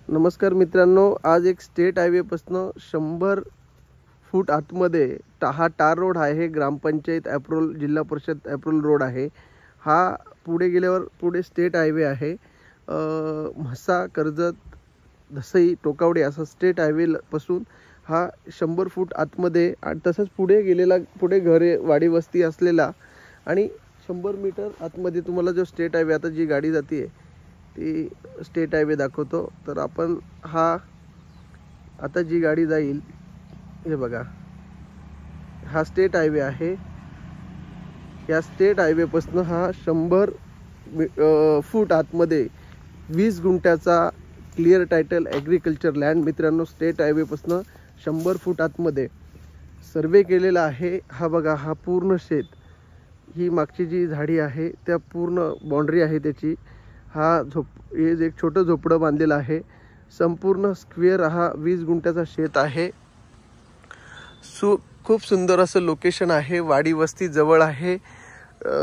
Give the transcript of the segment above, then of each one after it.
नमस्कार मित्रांनो, आज एक स्टेट हायवे पासून 100 फूट आतमध्ये हा टार रोड आहे। ग्रामपंचायत अप्रोल जिल्हा परिषद अप्रोल रोड आहे। हा पुढे गेल्यावर पुढे स्टेट हायवे आहे। म्हसा, कर्जत, धसई, टोकावडे असा स्टेट हायवे पासून हा 100 फूट आतमध्ये आणि तसंच पुढे गेलेला पुढे घरे वाडी वस्ती असलेला आणि 100 मीटर आतमध्ये तुम्हाला जो स्टेट हायवे आता जी गाडी जाते ती स्टेट हायवे दाखवतो। तर आपण हा आता जी गाडी जाईल हे बघा, हा स्टेट हायवे आहे। या स्टेट हायवे पासून हा 100 फूट आतमध्ये 20 गुंठ्याचा क्लिअर टायटल ॲग्रिकल्चर लँड मित्रांनो, स्टेट हायवे पासून 100 फूट आतमध्ये सर्वे केलेला आहे। हा बघा, हा पूर्ण शेत, ही मागची जी झाडी आहे त्या पूर्ण बाउंड्री आहे त्याची। हा हे एक छोटं झोपडं बांधलेलं आहे। संपूर्ण स्क्वेअर हा 20 गुंठ्याचा शेत आहे। खूप सुंदर असं लोकेशन आहे। वाडी वस्ती जवळ आहे,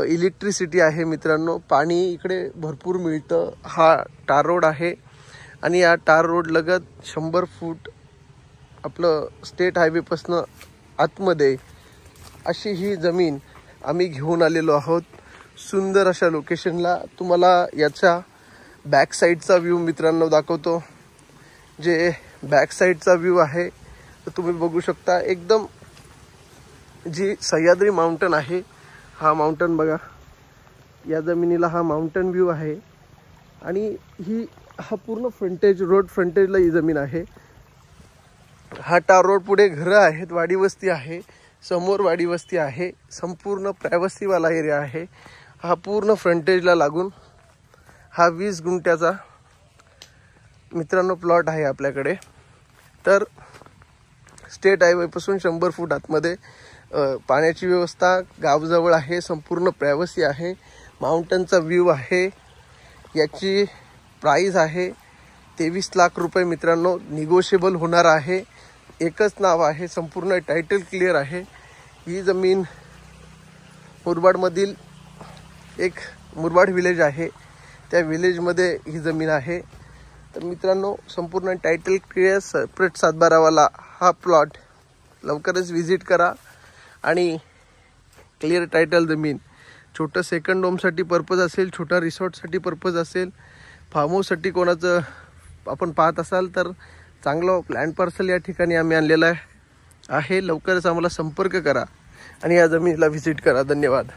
इलेक्ट्रिसिटी आहे मित्रांनो, पाणी इकडे भरपूर मिळतं। हा टार रोड आहे आणि या टार रोड लगत 100 फूट आपलं स्टेट हायवे पासून आतमध्ये अशी ही जमीन आम्ही घेऊन आलेलो आहोत। सुंदर अशा लोकेशनला तुम्हाला याचा बॅक साईडचा व्ह्यू मित्रांनो दाखवतो। जे बॅक साईडचा व्ह्यू आहे तर तुम्ही बघू शकता, एकदम जी सह्याद्री माउंटन आहे, हा माउंटन बघा, या जमिनीला हा माउंटन व्ह्यू आहे आणि हा पूर्ण फ्रंटेज रोड फ्रंटेजला ही जमीन आहे। हा टार रोड पुढे घरं आहेत, वाडी वस्ती आहे, समोर वाडी वस्ती आहे, संपूर्ण प्रायव्हसीवाला एरिया आहे। हा पूर्ण फ्रंटेजला लागून हा 20 गुंठ्याचा मित्रांनो प्लॉट आहे आपल्याकडे। तर स्टेट हायवेपासून 100 फूट आतमध्ये पाण्याची व्यवस्था गावजवळ आहे, संपूर्ण प्रायव्हसी आहे, माउंटनचा व्ह्यू आहे। याची प्राइस आहे 23 लाख रुपये मित्रांनो, निगोशिएबल होणार आहे। एकच नाव आहे, संपूर्ण टायटल क्लिअर आहे। ही जमीन मुरबाडमधील एक मुरबाड विलेज आहे, त्या विलेजमध्ये ही जमीन आहे। तर मित्रांनो, संपूर्ण टायटल क्लिअर सेपरेट सातबारावाला हा प्लॉट लवकरच विजिट करा आणि क्लिअर टायटल जमीन, छोटं सेकंड होमसाठी पर्पज असेल, छोटा रिसॉर्टसाठी पर्पज असेल, फार्म हाऊससाठी कोणाचं आपण पाहत असाल तर चांगलं लँड पार्सल या ठिकाणी आम्ही आणलेलं आहे। लवकरच आम्हाला संपर्क करा आणि या जमिनीला व्हिजिट करा। धन्यवाद।